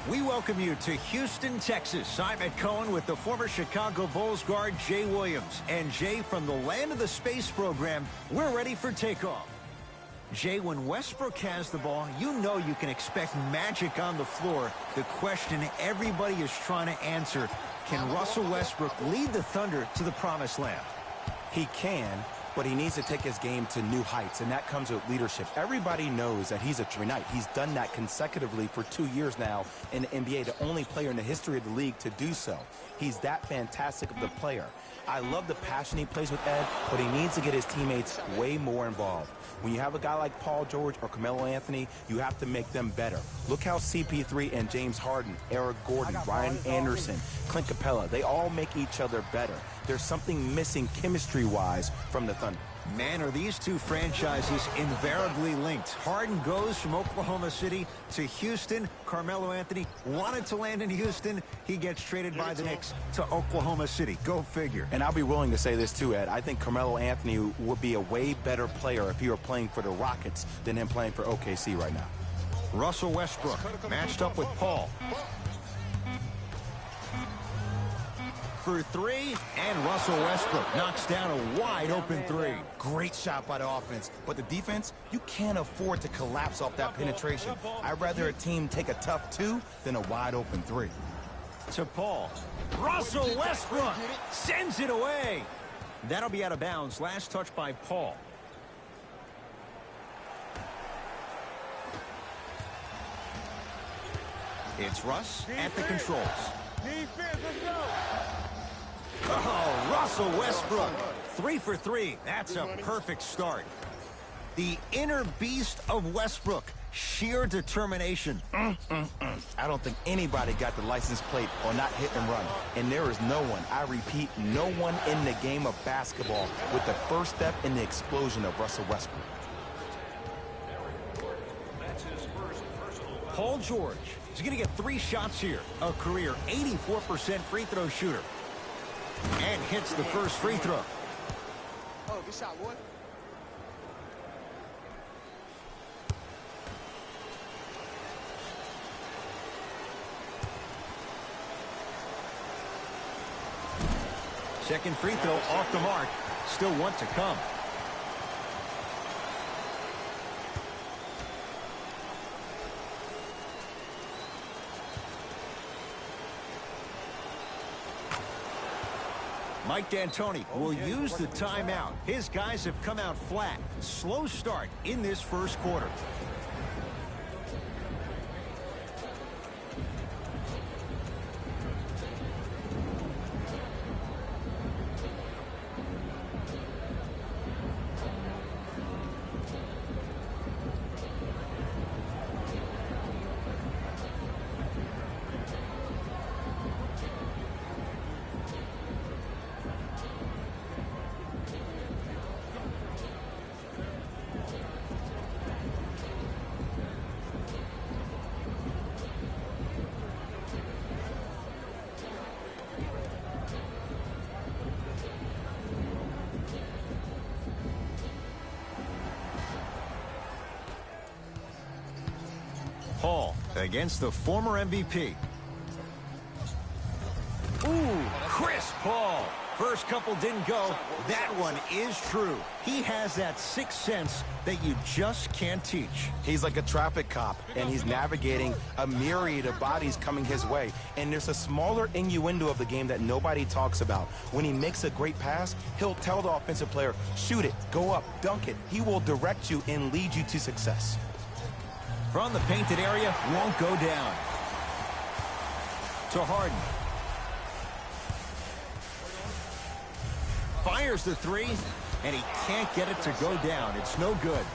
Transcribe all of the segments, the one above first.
We welcome you to Houston, Texas. I'm Ed Cohen with the former Chicago Bulls guard Jay Williams. And Jay, from the land of the space program, we're ready for takeoff. Jay, when Westbrook has the ball, you know you can expect magic on the floor. The question everybody is trying to answer, can Russell Westbrook lead the Thunder to the promised land? He can, but he needs to take his game to new heights, and that comes with leadership. Everybody knows that he's a true knight. He's done that consecutively for 2 years now in the NBA, the only player in the history of the league to do so. He's that fantastic of the player. I love the passion he plays with Ed, but he needs to get his teammates way more involved. When you have a guy like Paul George or Carmelo Anthony, you have to make them better. Look how CP3 and James Harden, Eric Gordon, Ryan Anderson, Clint Capella, they all make each other better. There's something missing chemistry-wise from the Thunder. Man, are these two franchises invariably linked. Harden goes from Oklahoma City to Houston. Carmelo Anthony wanted to land in Houston. He gets traded by the Knicks to Oklahoma City. Go figure. And I'll be willing to say this too, Ed. I think Carmelo Anthony would be a way better player if he were playing for the Rockets than him playing for OKC right now. Russell Westbrook matched up with Paul. For three, and Russell Westbrook knocks down a wide-open three. Great shot by the offense, but the defense, you can't afford to collapse off that penetration. I'd rather a team take a tough two than a wide-open three. To Paul. Russell Westbrook sends it away. That'll be out of bounds. Last touch by Paul. It's Russ at the controls. Defense, let's go. Oh, Russell Westbrook. 3 for 3. That's a perfect start. The inner beast of Westbrook. Sheer determination. I don't think anybody got the license plate or not hit and run. And there is no one, I repeat, no one in the game of basketball with the first step in the explosion of Russell Westbrook. Paul George is going to get 3 shots here. A career 84% free throw shooter. And hits the first free throw. Oh, good shot, boy. Second free throw off the mark. Still one to come. Mike D'Antoni will use the timeout. His guys have come out flat. Slow start in this first quarter. Paul against the former MVP. Ooh, Chris Paul. First couple didn't go. That one is true. He has that sixth sense that you just can't teach. He's like a traffic cop, and he's navigating a myriad of bodies coming his way. And there's a smaller innuendo of the game that nobody talks about. When he makes a great pass, he'll tell the offensive player, shoot it, go up, dunk it. He will direct you and lead you to success. From the painted area, won't go down. To Harden. Fires the three, and he can't get it to go down. It's no good.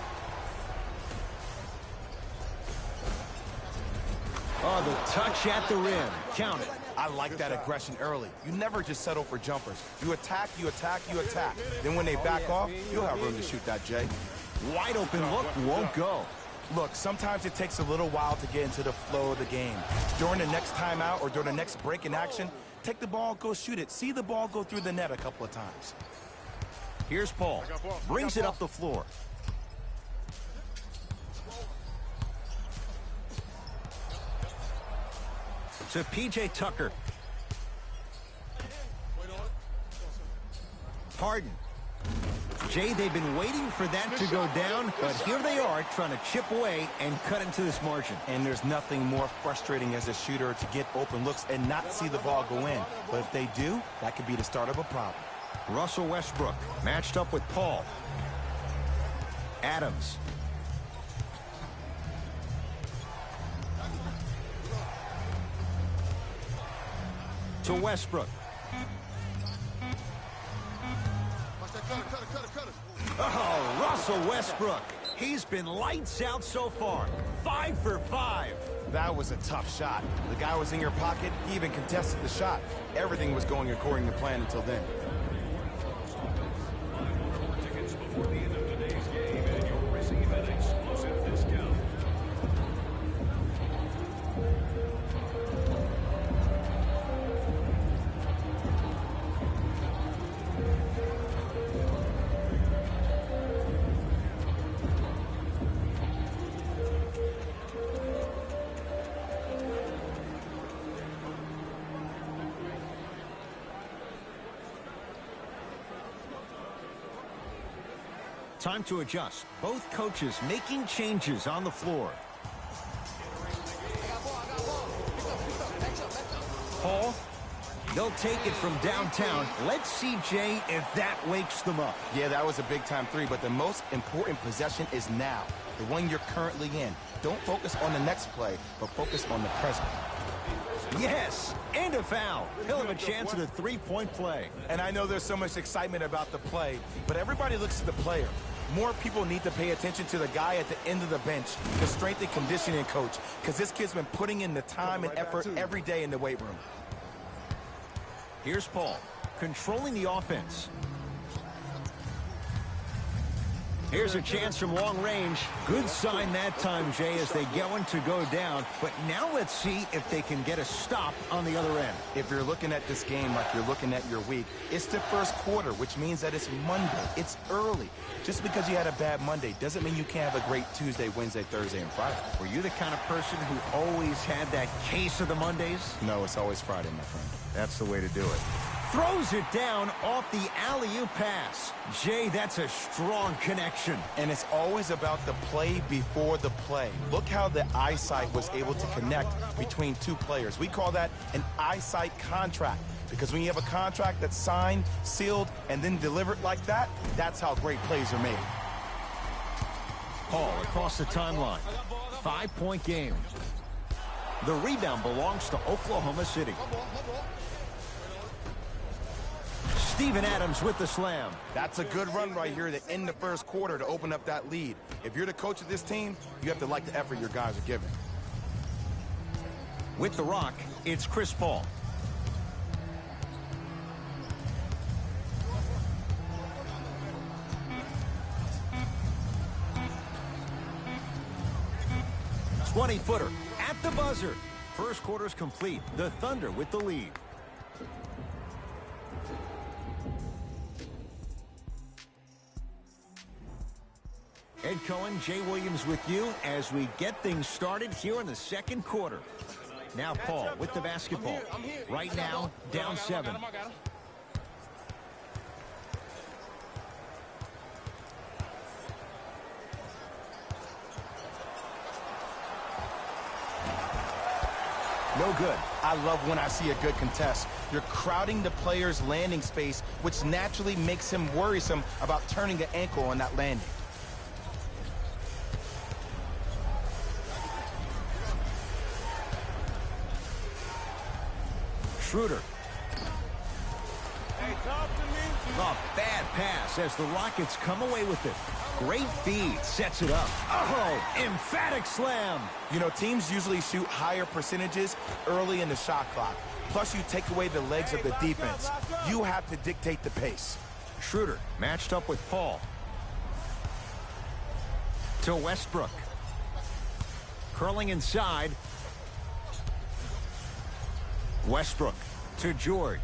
Oh, the touch at the rim. Count it. I like that aggression early. You never just settle for jumpers. You attack, you attack, you attack. Then when they back off, you'll have room to shoot that, Jay. Wide open look, won't go. Look, sometimes it takes a little while to get into the flow of the game. During the next timeout or during the next break in action, take the ball, go shoot it. See the ball go through the net a couple of times. Here's Paul. Brings it up the floor. to P.J. Tucker. Harden. Jay, they've been waiting for that to go down, but here they are trying to chip away and cut into this margin. And there's nothing more frustrating as a shooter to get open looks and not see the ball go in. But if they do, that could be the start of a problem. Russell Westbrook matched up with Paul. Adams. To Westbrook. Oh, Russell Westbrook. He's been lights out so far. 5 for 5. That was a tough shot. The guy was in your pocket. He even contested the shot. Everything was going according to plan until then. Tickets before the end of today's game, and you'll receive an exclusive discount. Time to adjust. Both coaches making changes on the floor. Paul, they'll take it from downtown. Let's see, Jay, if that wakes them up. Yeah, that was a big-time three, but the most important possession is now, the one you're currently in. Don't focus on the next play, but focus on the present. Yes, and a foul. He'll have a chance at a three-point play. And I know there's so much excitement about the play, but everybody looks at the player. More people need to pay attention to the guy at the end of the bench, the strength and conditioning coach, because this kid's been putting in the time and effort every day in the weight room. Here's Paul, controlling the offense. Here's a chance from long range. Good sign that time, Jay, as they get one to go down. But now let's see if they can get a stop on the other end. If you're looking at this game like you're looking at your week, it's the first quarter, which means that it's Monday. It's early. Just because you had a bad Monday doesn't mean you can't have a great Tuesday, Wednesday, Thursday, and Friday. Were you the kind of person who always had that case of the Mondays? No, it's always Friday, my friend. That's the way to do it. Throws it down off the alley-oop pass. Jay, that's a strong connection. And it's always about the play before the play. Look how the eyesight was able to connect between two players. We call that an eyesight contract. Because when you have a contract that's signed, sealed, and then delivered like that, that's how great plays are made. Paul across the timeline. 5-point game. The rebound belongs to Oklahoma City. Steven Adams with the slam. That's a good run right here to end the first quarter to open up that lead. If you're the coach of this team, you have to like the effort your guys are giving. With the rock, it's Chris Paul. "20-footer at the buzzer." First quarter's complete. The Thunder with the lead. Ed Cohen, Jay Williams with you as we get things started here in the second quarter. Now Paul with the basketball. Right now, down 7. No good. I love when I see a good contest. You're crowding the player's landing space, which naturally makes him worrisome about turning the ankle on that landing. Schroeder. Hey, talk to me. A bad pass as the Rockets come away with it. Great feed, sets it up. Oh, emphatic slam. You know, teams usually shoot higher percentages early in the shot clock. Plus, you take away the legs of the defense. You have to dictate the pace. Schroeder matched up with Paul. To Westbrook. Curling inside. Westbrook to George.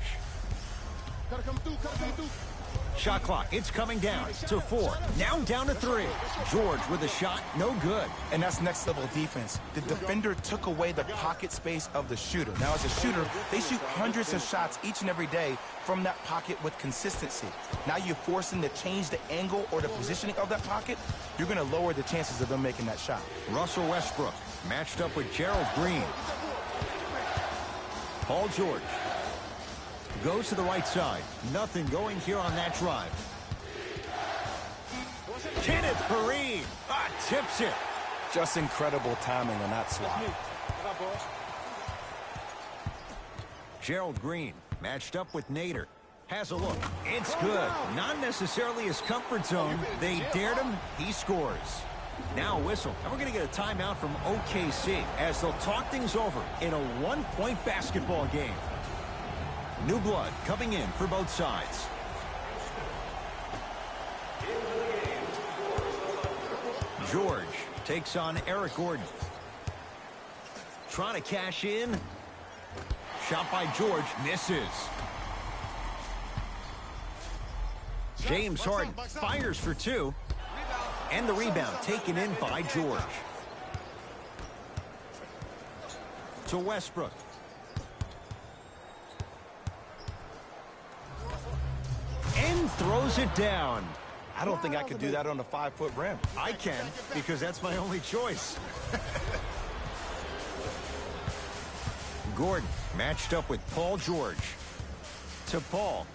Shot clock, it's coming down to 4. Now down to 3. George with a shot, no good. And that's next level defense. The defender took away the pocket space of the shooter. Now as a shooter, they shoot hundreds of shots each and every day from that pocket with consistency. Now you're forcing to change the angle or the positioning of that pocket. You're going to lower the chances of them making that shot. Russell Westbrook matched up with Gerald Green. Paul George goes to the right side. Nothing going here on that drive. Kenneth Fareed tips it. Just incredible timing on that swap. Gerald Green matched up with Nader. Has a look. It's good. Not necessarily his comfort zone. They dared him. He scores. Now a whistle. And we're going to get a timeout from OKC as they'll talk things over in a one-point basketball game. New blood coming in for both sides. George takes on Eric Gordon. Trying to cash in. Shot by George. Misses. James Harden fires for 2. And the rebound taken in by George. To Westbrook. And throws it down. I don't think I could do that on a 5-foot rim. I can, because that's my only choice. Gordon matched up with Paul George. To Paul.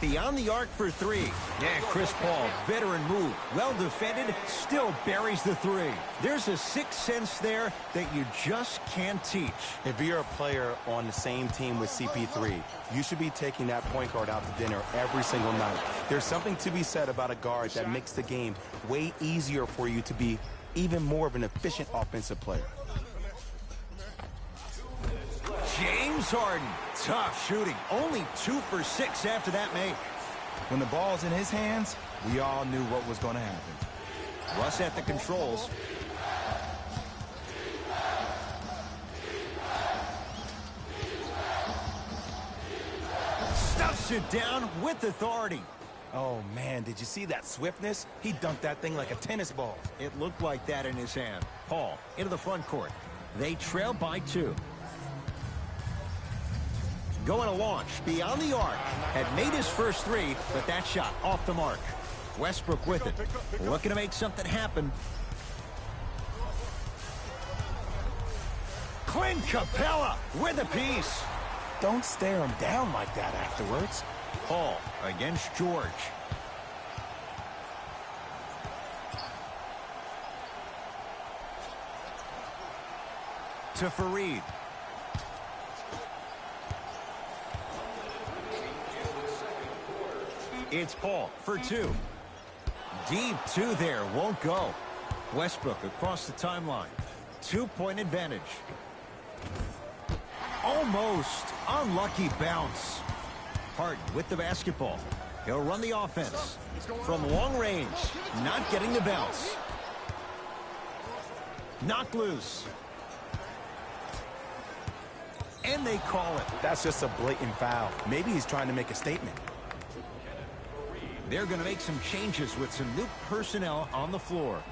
Beyond the arc for 3. Yeah, Chris Paul, veteran move. Well defended, still buries the 3. There's a sixth sense there that you just can't teach. If you're a player on the same team with CP3, you should be taking that point guard out to dinner every single night. There's something to be said about a guard that makes the game way easier for you to be even more of an efficient offensive player. James Harden, tough shooting. Only 2 for 6 after that make. When the ball's in his hands, we all knew what was going to happen. Russ at the controls. Stuffs it down with authority. Oh, man, did you see that swiftness? He dunked that thing like a tennis ball. It looked like that in his hand. Paul into the front court. They trail by 2. Going to launch beyond the arc. Had made his first 3, but that shot off the mark. Westbrook with it. Looking to make something happen. Clint Capella with a piece. Don't stare him down like that afterwards. Paul against George. To Fareed. It's Paul for 2. Deep 2 there, won't go. Westbrook across the timeline. 2-point advantage. Almost unlucky bounce. Harden with the basketball. He'll run the offense. From long range, not getting the bounce. Knocked loose. And they call it. That's just a blatant foul. Maybe he's trying to make a statement. They're going to make some changes with some new personnel on the floor.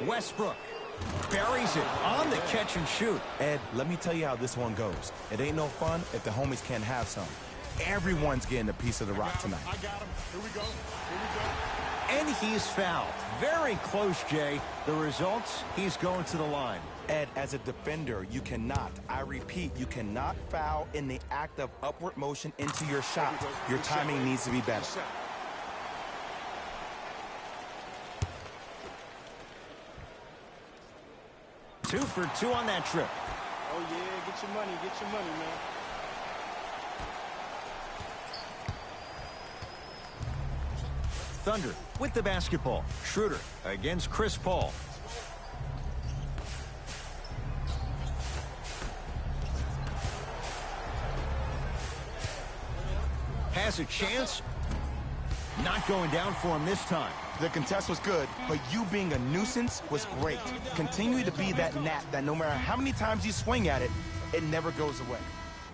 Westbrook buries it on the catch and shoot. Ed, let me tell you how this one goes. It ain't no fun if the homies can't have some. Everyone's getting a piece of the rock tonight. I got him. Here we go. Here we go. And he's fouled. Very close, Jay. The results, he's going to the line. Ed, as a defender, you cannot, I repeat, you cannot foul in the act of upward motion into your shot. Your timing needs to be better. 2 for 2 on that trip. Oh, yeah, get your money, man. Thunder with the basketball. Schroeder against Chris Paul. Has a chance. Not going down for him this time. The contest was good, but you being a nuisance was great. Continue to be that gnat that no matter how many times you swing at it, it never goes away.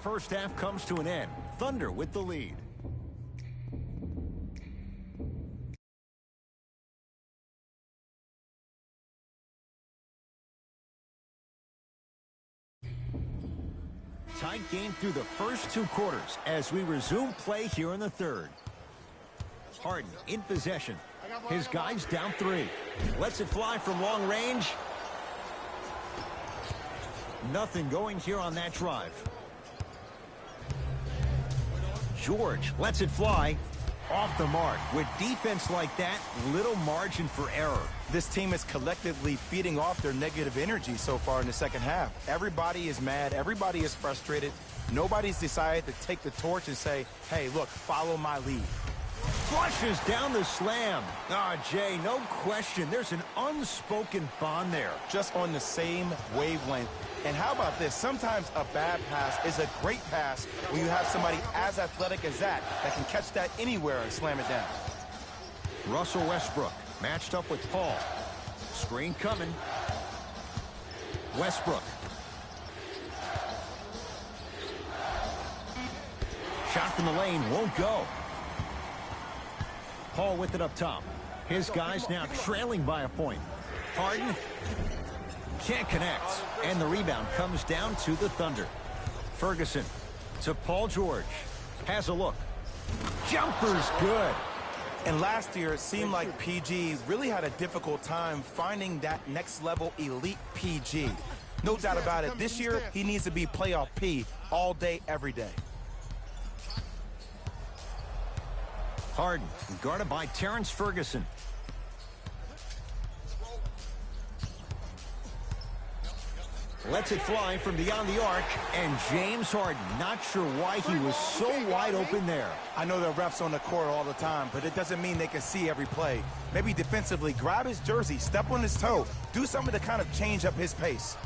First half comes to an end. Thunder with the lead. Tight game through the first 2 quarters as we resume play here in the third. Harden in possession. His guys down 3. Lets it fly from long range. Nothing going here on that drive. George lets it fly. Off the mark. With defense like that, little margin for error. This team is collectively feeding off their negative energy so far in the second half. Everybody is mad. Everybody is frustrated. Nobody's decided to take the torch and say, hey, look, follow my lead. Flushes down the slam. Jay, no question. There's an unspoken bond there. Just on the same wavelength. And how about this? Sometimes a bad pass is a great pass when you have somebody as athletic as that can catch that anywhere and slam it down. Russell Westbrook matched up with Paul. Screen coming. Westbrook. Shot from the lane won't go. Paul with it up top. His guys now trailing by a point. Harden can't connect. And the rebound comes down to the Thunder. Ferguson to Paul George. Has a look. Jumper's good. And last year, it seemed like PG really had a difficult time finding that next level elite PG. No doubt about it. This year, he needs to be playoff P all day, every day. Harden guarded by Terrence Ferguson. Lets it fly from beyond the arc, and James Harden, not sure why he was so wide open there. I know the refs on the court all the time, but it doesn't mean they can see every play. Maybe defensively, grab his jersey, step on his toe, do something to kind of change up his pace.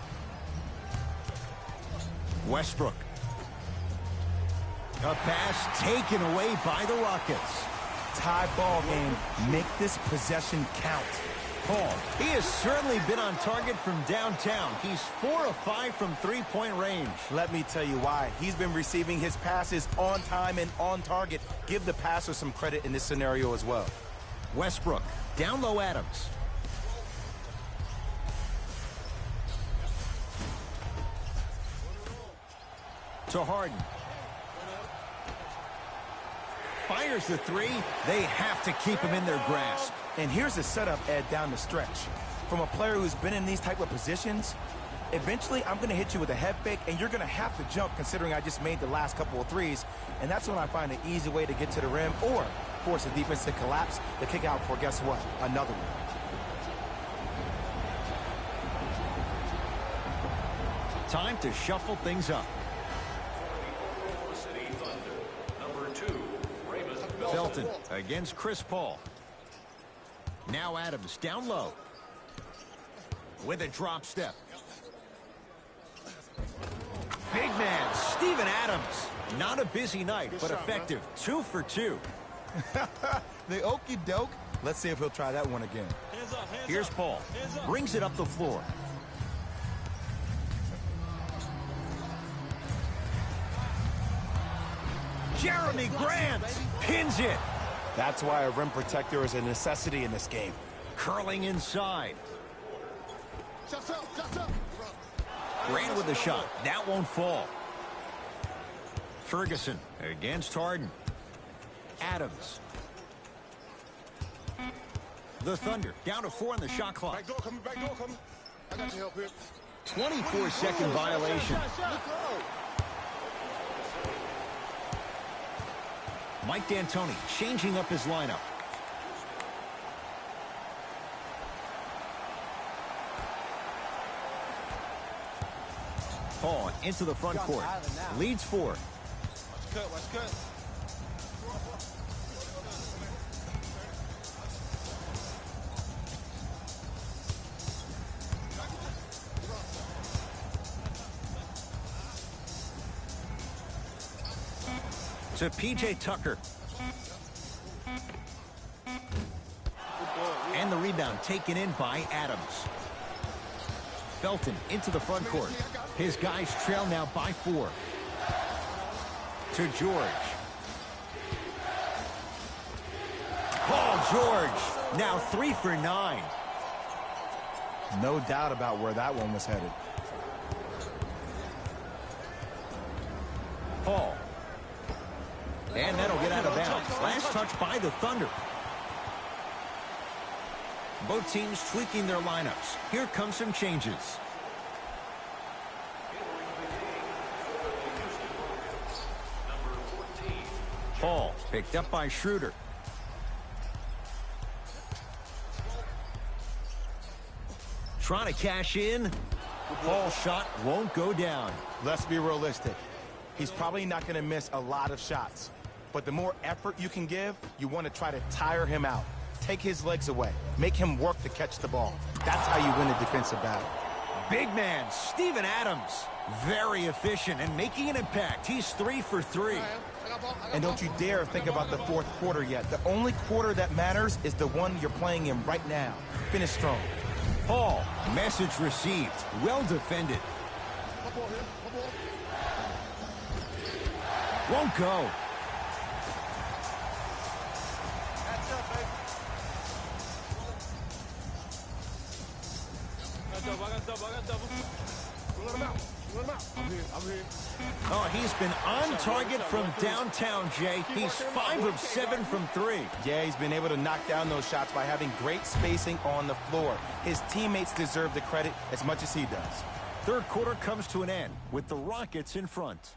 Westbrook. A pass taken away by the Rockets. Tie ball game. Make this possession count. Paul, he has certainly been on target from downtown. He's 4 of 5 from three-point range. Let me tell you why. He's been receiving his passes on time and on target. Give the passer some credit in this scenario as well. Westbrook, down low Adams. To Harden. Fires the 3. They have to keep him in their grasp. And here's the setup, Ed, down the stretch. From a player who's been in these type of positions, eventually I'm going to hit you with a head fake, and you're going to have to jump considering I just made the last couple of threes. And that's when I find an easy way to get to the rim or force the defense to collapse to kick out for, guess what, another one. Time to shuffle things up. Felton against Chris Paul. Now Adams down low. With a drop step. Big man, Steven Adams. Not a busy night, but effective. 2 for 2. The okie doke. Let's see if he'll try that one again. Here's Paul. Brings it up the floor. Jeremy Grant pins it. That's why a rim protector is a necessity in this game. Curling inside. Grant with the shot. That won't fall. Ferguson against Harden. Adams. The Thunder down to 4 on the shot clock. Back door coming, back door coming. I got your help here. 24-second violation. Mike D'Antoni changing up his lineup. Paul into the front court. Leads 4. Watch cut, watch cut. To P.J. Tucker. rebound taken in by Adams. Felton into the front court. His guys trail now by 4. To George. Paul George, now 3 for 9. No doubt about where that one was headed. Paul. And that'll get out of bounds. Last touch by the Thunder. Both teams tweaking their lineups. Here come some changes. Paul picked up by Schroeder. Trying to cash in. Paul's shot won't go down. Let's be realistic. He's probably not going to miss a lot of shots. But the more effort you can give, you want to try to tire him out. Take his legs away. Make him work to catch the ball. That's how you win a defensive battle. Big man, Steven Adams. Very efficient and making an impact. He's 3 for 3. And don't you dare think about the fourth quarter yet. The only quarter that matters is the one you're playing in right now. Finish strong. Paul, message received. Well defended. Won't go. Oh, he's been on target from downtown, Jay. He's 5 of 7 from 3. Yeah, he's been able to knock down those shots by having great spacing on the floor. His teammates deserve the credit as much as he does. Third quarter comes to an end with the Rockets in front.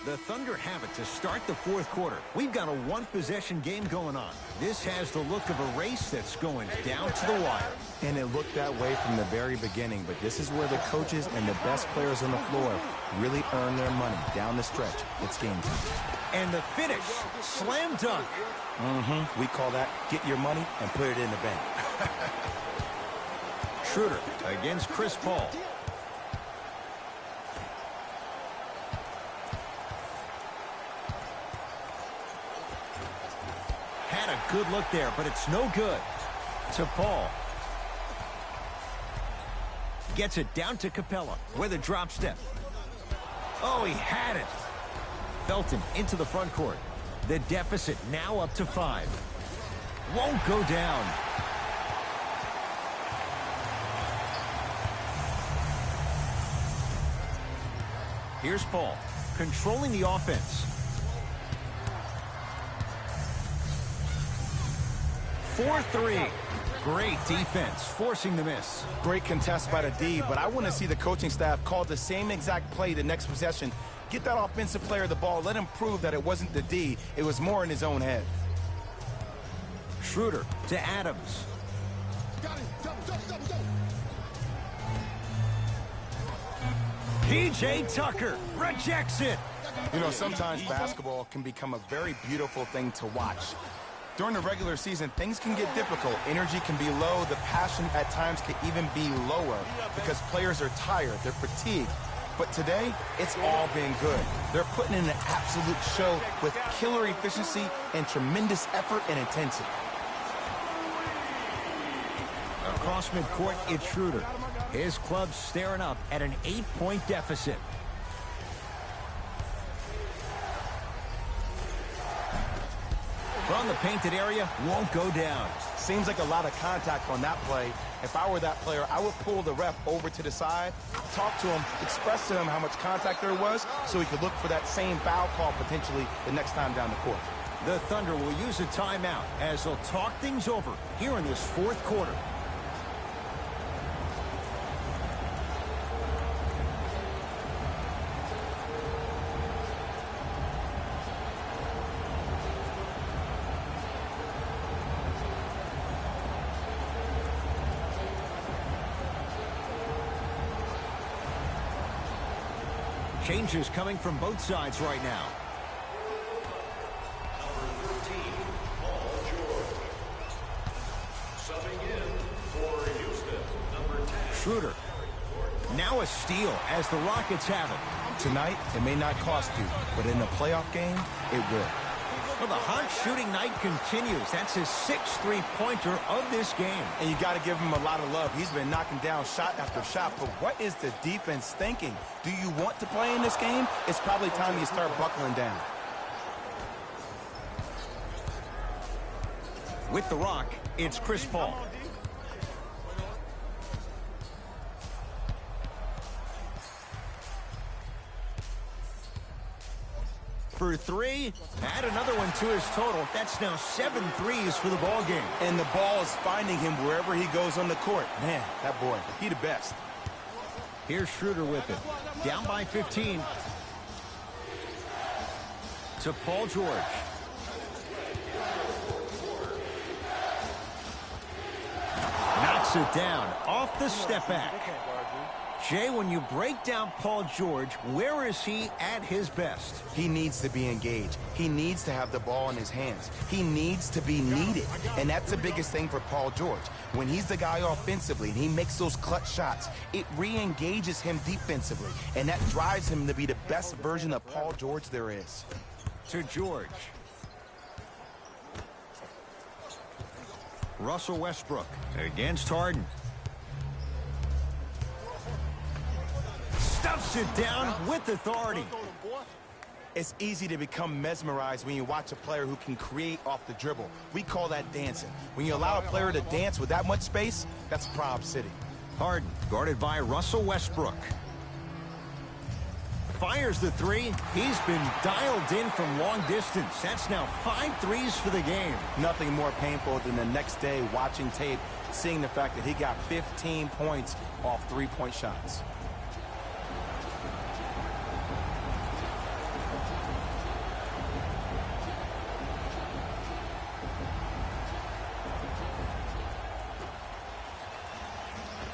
The Thunder have it to start the fourth quarter. We've got a one-possession game going on. This has the look of a race that's going down to the wire. And it looked that way from the very beginning, but this is where the coaches and the best players on the floor really earn their money down the stretch. It's game time. And the finish, slam dunk. We call that get your money and put it in the bank. Schroeder against Chris Paul. Had a good look there, but it's no good. To Paul. Gets it down to Capella with a drop step. Oh, he had it. Felton into the front court. The deficit now up to 5. Won't go down. Here's Paul, controlling the offense. 4-3. Great defense, forcing the miss. Great contest by the D, but I want to see the coaching staff call the same exact play the next possession. Get that offensive player the ball. Let him prove that it wasn't the D. It was more in his own head. Schroeder to Adams. P.J. Tucker rejects it. You know, sometimes basketball can become a very beautiful thing to watch. During the regular season, things can get difficult. Energy can be low. The passion at times can even be lower because players are tired. They're fatigued. But today, it's all been good. They're putting in an absolute show with killer efficiency and tremendous effort and intensity. Across midcourt, it's Schroeder. His club's staring up at an 8-point deficit. From the painted area, won't go down. Seems like a lot of contact on that play. If I were that player, I would pull the ref over to the side, talk to him, express to him how much contact there was so he could look for that same foul call potentially the next time down the court. The Thunder will use a timeout as they'll talk things over here in this fourth quarter. Changes coming from both sides right now. Number 13, Paul George. Subbing in for Houston, number 10. Schroeder. Now a steal as the Rockets have it. Tonight, it may not cost you, but in a playoff game, it will. Well, the hot shooting night continues. That's his 6th three-pointer of this game. And you got to give him a lot of love. He's been knocking down shot after shot. But what is the defense thinking? Do you want to play in this game? It's probably time you start buckling down. With the rock, it's Chris Paul. For 3, add another one to his total. That's now 7 threes for the ball game. And the ball is finding him wherever he goes on the court. Man, that boy, he the best. Here's Schroeder with it. Down by 15. To Paul George. Knocks it down off the step back. Jay, when you break down Paul George, where is he at his best? He needs to be engaged. He needs to have the ball in his hands. He needs to be needed. And that's the biggest thing for Paul George. When he's the guy offensively and he makes those clutch shots, it re-engages him defensively. And that drives him to be the best version of Paul George there is. To George. Russell Westbrook against Harden. Stuffs it down with authority. It's easy to become mesmerized when you watch a player who can create off the dribble. We call that dancing. When you allow a player to dance with that much space, that's Prob City. Harden guarded by Russell Westbrook. Fires the 3. He's been dialed in from long distance. That's now 5 threes for the game. Nothing more painful than the next day watching tape, seeing the fact that he got 15 points off 3-point shots.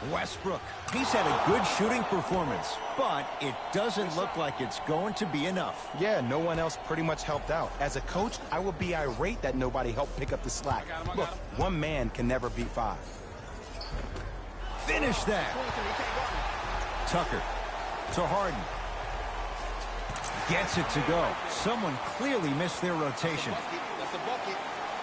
Westbrook, he's had a good shooting performance, but it doesn't look like it's going to be enough. Yeah, no one else pretty much helped out. As a coach, I would be irate that nobody helped pick up the slack. Look, one man can never beat 5. Finish that. Tucker to Harden. Gets it to go. Someone clearly missed their rotation.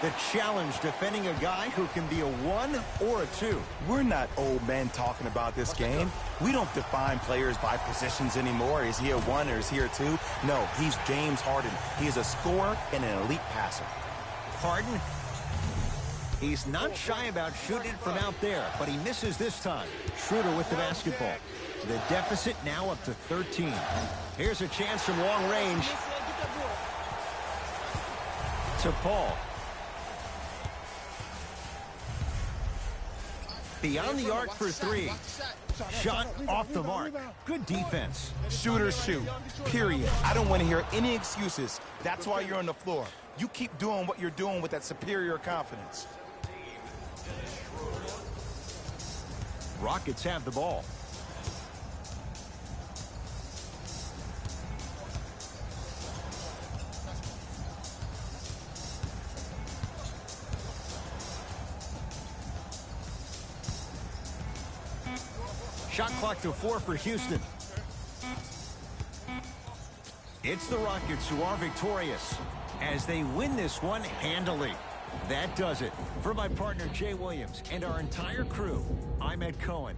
The challenge defending a guy who can be a 1 or a 2. We're not old men talking about this game. We don't define players by positions anymore. Is he a 1 or is he a 2? No, he's James Harden. He is a scorer and an elite passer. Harden, he's not shy about shooting it from out there, but he misses this time. Schroeder with the basketball. The deficit now up to 13. Here's a chance from long range. To Paul. Beyond the arc for 3. Shot off the mark. Good defense. Shooters shoot, period. I don't want to hear any excuses. That's why you're on the floor. You keep doing what you're doing with that superior confidence. Rockets have the ball. Shot clock to 4 for Houston. It's the Rockets who are victorious as they win this one handily. That does it. For my partner Jay Williams and our entire crew, I'm Ed Cohen.